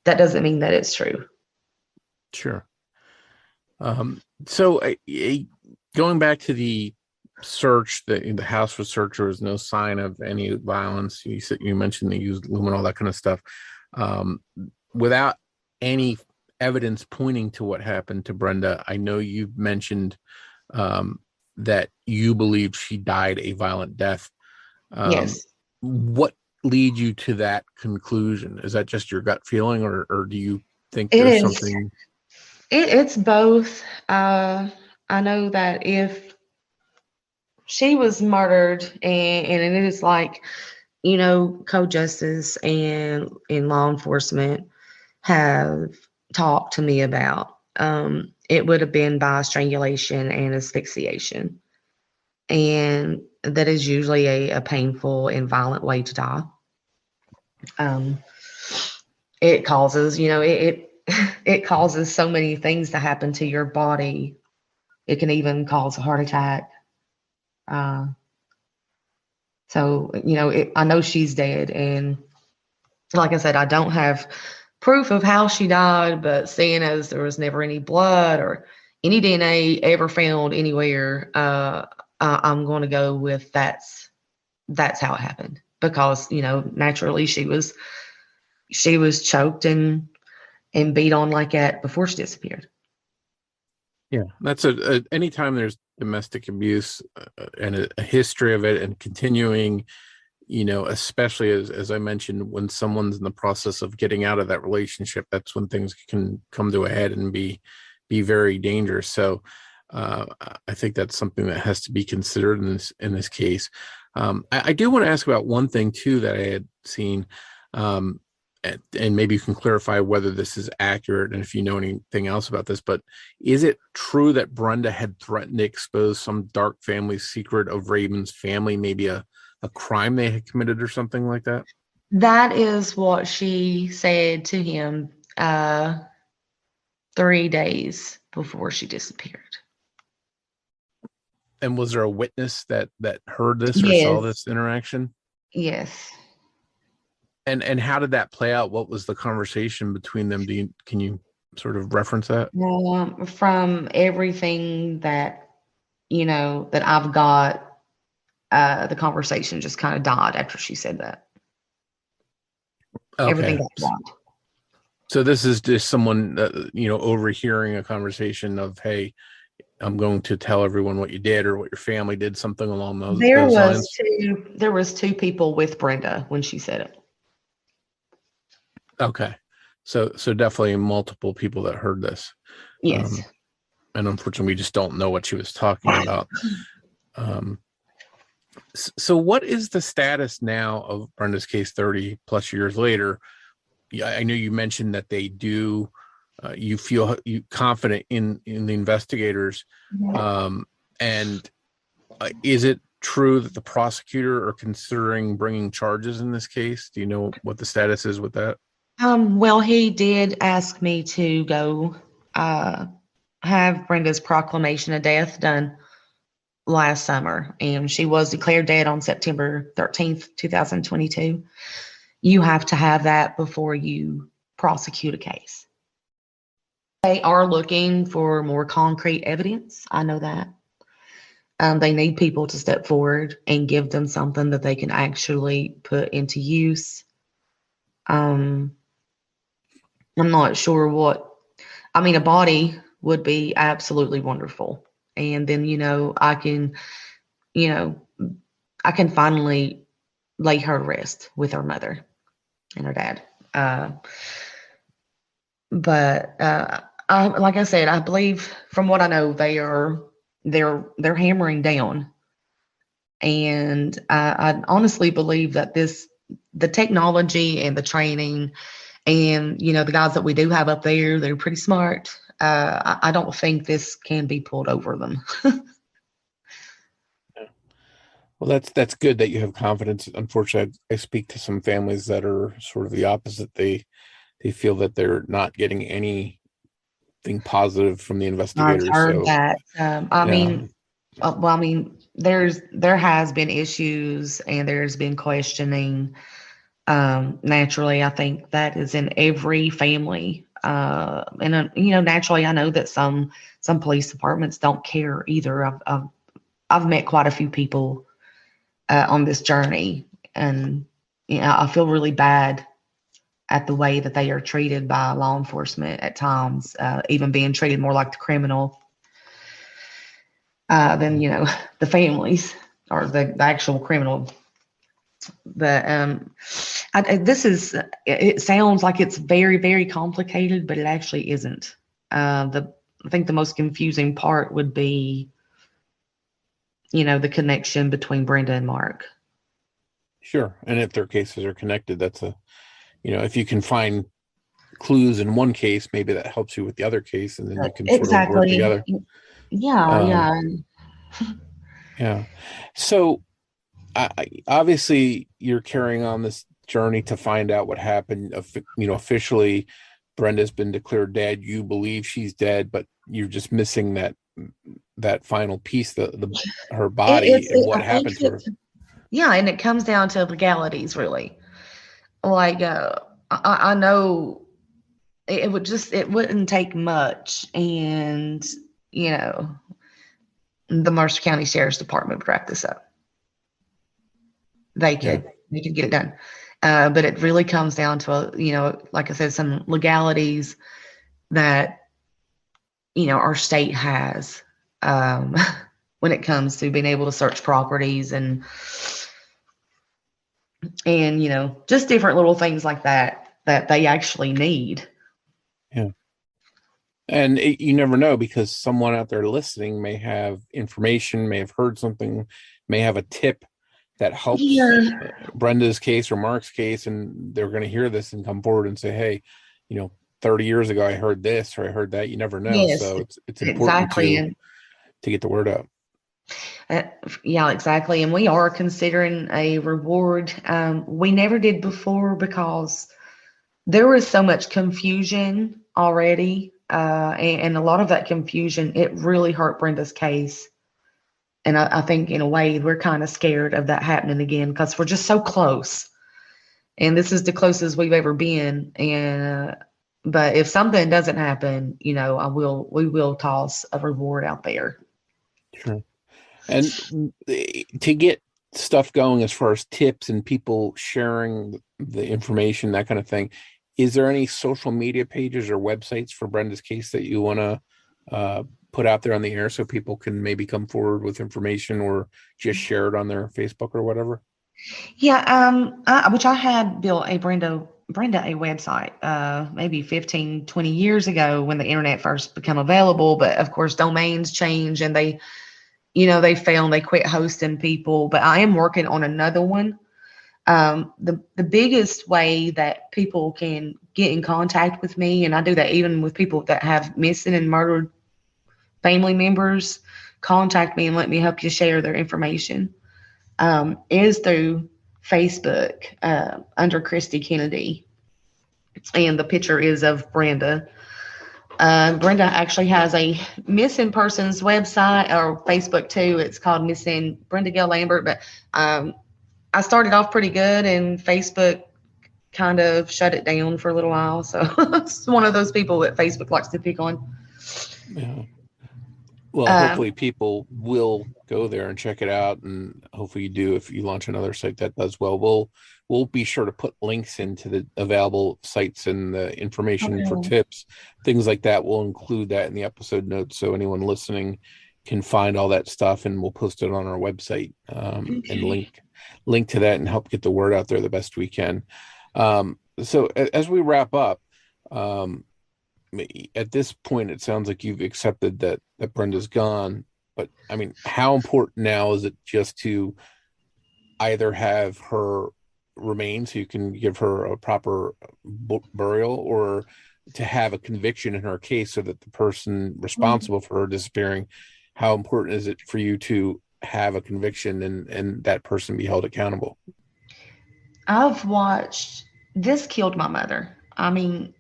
that doesn't mean that it's true. Sure. So going back to the search, the house was searched, there was no sign of any violence. You mentioned they used lumen, all that kind of stuff. Without any evidence pointing to what happened to Brenda, I know you've mentioned that you believe she died a violent death. Yes. What leads you to that conclusion? Is that just your gut feeling, or do you think It there's is. something? It's both. I know that if she was murdered, and it is like, co-justice and law enforcement have talked to me about, it would have been by strangulation and asphyxiation. And that is usually a painful and violent way to die. It causes, it causes so many things to happen to your body. It can even cause a heart attack. So, I know she's dead. And like I said, I don't have proof of how she died, but seeing as there was never any blood or any DNA ever found anywhere, I'm going to go with that's how it happened, because, naturally she was choked and beat on like that before she disappeared. Yeah, that's anytime there's domestic abuse and a history of it and continuing, especially as I mentioned, when someone's in the process of getting out of that relationship, that's when things can come to a head and be very dangerous. So I think that's something that has to be considered in this case. I do want to ask about one thing too that I had seen, and maybe you can clarify whether this is accurate and if you know anything else about this, but is it true that Brenda had threatened to expose some dark family secret of Raven's family, maybe a crime they had committed or something like that? That is what she said to him 3 days before she disappeared. And was there a witness that heard this or Yes. saw this interaction? Yes. And how did that play out? What was the conversation between them? Can you sort of reference that? From everything that, that I've got, the conversation just kind of died after she said that. Okay. Everything got died. So this is just someone, overhearing a conversation of, hey, I'm going to tell everyone what you did or what your family did, something along those lines. There was two people with Brenda when she said it. Okay. So definitely multiple people that heard this. Yes. And unfortunately, we just don't know what she was talking about. So what is the status now of Brenda's case 30 plus years later? Yeah, I know you mentioned that they do, you feel confident in the investigators. And is it true that the prosecutor are considering bringing charges in this case? Do you know what the status is with that? Well, he did ask me to go have Brenda's proclamation of death done last summer, and she was declared dead on September 13th, 2022. You have to have that before you prosecute a case. They are looking for more concrete evidence. I know that. They need people to step forward and give them something that they can actually put into use. I'm not sure a body would be absolutely wonderful. And then, I can finally lay her to rest with her mother and her dad. But like I said, I believe from what I know, they're hammering down. And I honestly believe that the technology and the training and, the guys that we do have up there, they're pretty smart. I don't think this can be pulled over them. Well, that's good that you have confidence. Unfortunately, I speak to some families that are sort of the opposite. They feel that they're not getting anything positive from the investigators. I've heard so that. Yeah. There has been issues and there's been questioning. Naturally, I think that is in every family. Naturally, I know that some police departments don't care either. I've met quite a few people on this journey, and I feel really bad at the way that they are treated by law enforcement at times, even being treated more like the criminal than the families or the actual criminal. But it sounds like it's very, very complicated, but it actually isn't. I think the most confusing part would be, the connection between Brenda and Mark. Sure. And if their cases are connected, that's if you can find clues in one case, maybe that helps you with the other case, and then you can sort of work together. Yeah. Yeah. So obviously you're carrying on this journey to find out what happened. Officially Brenda's been declared dead. You believe she's dead, but you're just missing that final piece, her body and what happened to her. Yeah. And it comes down to legalities, really. Like, I know it wouldn't take much, and the Mercer County Sheriff's Department would wrap this up. They could get it done. But it really comes down to, like I said, some legalities that, our state has when it comes to being able to search properties and just different little things like that they actually need. Yeah. And you never know, because someone out there listening may have information, may have heard something, may have a tip that helps Brenda's case or Mark's case, and they're going to hear this and come forward and say, hey, 30 years ago I heard this or I heard that. You never know. Yes, so it's important to get the word out. Yeah, exactly. And we are considering a reward. We never did before because there was so much confusion already. And a lot of that confusion, it really hurt Brenda's case. And I think in a way we're kind of scared of that happening again because we're just so close. And this is the closest we've ever been. And but if something doesn't happen, we will toss a reward out there. Sure. And to get stuff going as far as tips and people sharing the information, that kind of thing, is there any social media pages or websites for Brenda's case that you want to put out there on the air so people can maybe come forward with information or just share it on their Facebook or whatever? Yeah, which I had built a Brenda a website maybe 15, 20 years ago when the internet first became available. But of course, domains change and they failed, they quit hosting people. But I am working on another one. The biggest way that people can get in contact with me, and I do that even with people that have missing and murdered family members, contact me and let me help you share their information, is through Facebook under Christy Kennedy. And the picture is of Brenda. Brenda actually has a missing persons website or Facebook too. It's called Missing Brenda Gail Lambert. But I started off pretty good and Facebook kind of shut it down for a little while. So it's one of those people that Facebook likes to pick on. Yeah. Well, hopefully people will go there and check it out, and hopefully you do. If you launch another site that does well, we'll be sure to put links into the available sites and the information for tips, things like that. We'll include that in the episode notes so anyone listening can find all that stuff, and we'll post it on our website and link to that and help get the word out there the best we can. So as we wrap up, at this point, it sounds like you've accepted that Brenda's gone, but I mean, how important now is it just to either have her remains so you can give her a proper burial, or to have a conviction in her case so that the person responsible for her disappearing, how important is it for you to have a conviction and that person be held accountable? I've watched this killed my mother. I mean,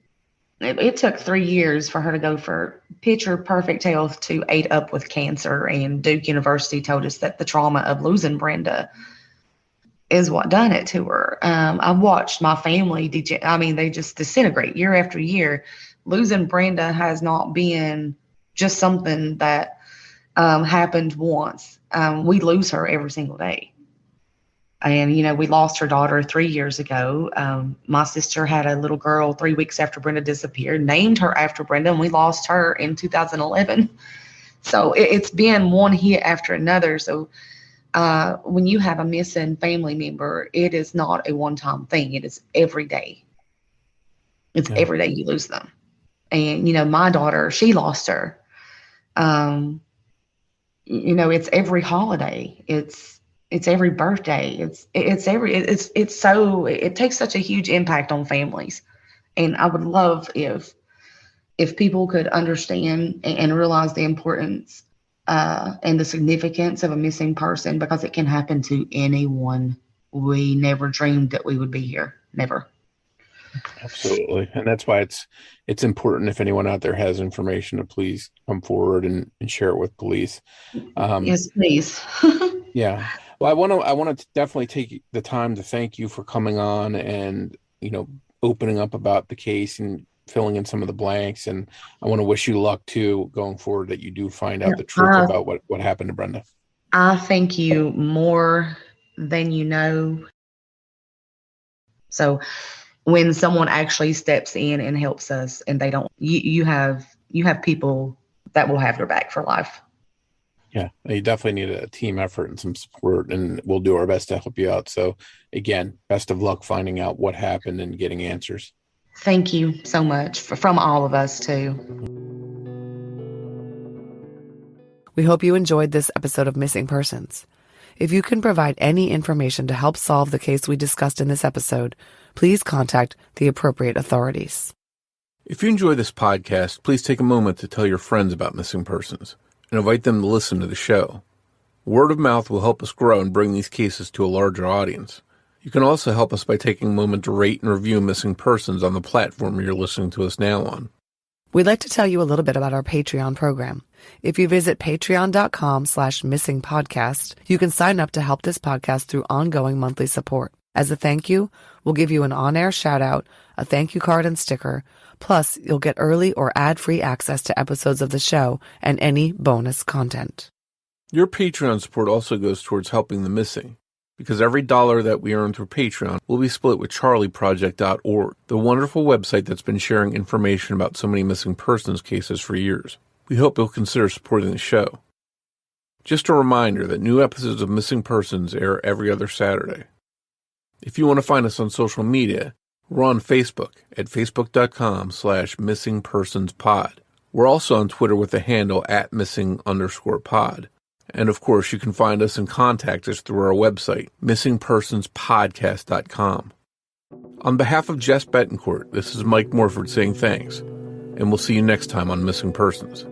it took 3 years for her to go for picture perfect health to 8 up with cancer. And Duke University told us that the trauma of losing Brenda is what done it to her. I've watched my family, they just disintegrate year after year. losing Brenda has not been just something that happened once. We lose her every single day. And, we lost her daughter 3 years ago. My sister had a little girl 3 weeks after Brenda disappeared, named her after Brenda, and we lost her in 2011. So it's been one hit after another. So when you have a missing family member, it is not a one-time thing. It is every day. It's every day you lose them. And, my daughter, she lost her. It's every holiday. It's every birthday. It takes such a huge impact on families. And I would love if people could understand and realize the importance and the significance of a missing person, because it can happen to anyone. We never dreamed that we would be here. Never. Absolutely. And that's why it's important, if anyone out there has information, to please come forward and share it with police. Yes, please. Yeah. Well, I want to definitely take the time to thank you for coming on and, opening up about the case and filling in some of the blanks. And I want to wish you luck too, going forward, that you do find out the truth about what happened to Brenda. I thank you more than you know. So when someone actually steps in and helps us, and they don't, you have people that will have your back for life. Yeah, you definitely need a team effort and some support, and we'll do our best to help you out. So again, best of luck finding out what happened and getting answers. Thank you so much from all of us too. We hope you enjoyed this episode of Missing Persons. If you can provide any information to help solve the case we discussed in this episode, please contact the appropriate authorities. If you enjoy this podcast, please take a moment to tell your friends about Missing Persons and invite them to listen to the show. Word of mouth will help us grow and bring these cases to a larger audience. You can also help us by taking a moment to rate and review Missing Persons on the platform you're listening to us now on. We'd like to tell you a little bit about our Patreon program. If you visit patreon.com/missingpodcast, you can sign up to help this podcast through ongoing monthly support. As a thank you, we'll give you an on-air shout-out, a thank you card and sticker, plus you'll get early or ad-free access to episodes of the show and any bonus content. Your Patreon support also goes towards helping the missing, because every dollar that we earn through Patreon will be split with charlieproject.org, the wonderful website that's been sharing information about so many missing persons cases for years. We hope you'll consider supporting the show. Just a reminder that new episodes of Missing Persons air every other Saturday. If you want to find us on social media, we're on Facebook at facebook.com/missingpersonspod. We're also on Twitter with the handle @missing_pod. And of course, you can find us and contact us through our website, missingpersonspodcast.com. On behalf of Jess Betancourt, this is Mike Morford saying thanks, and we'll see you next time on Missing Persons.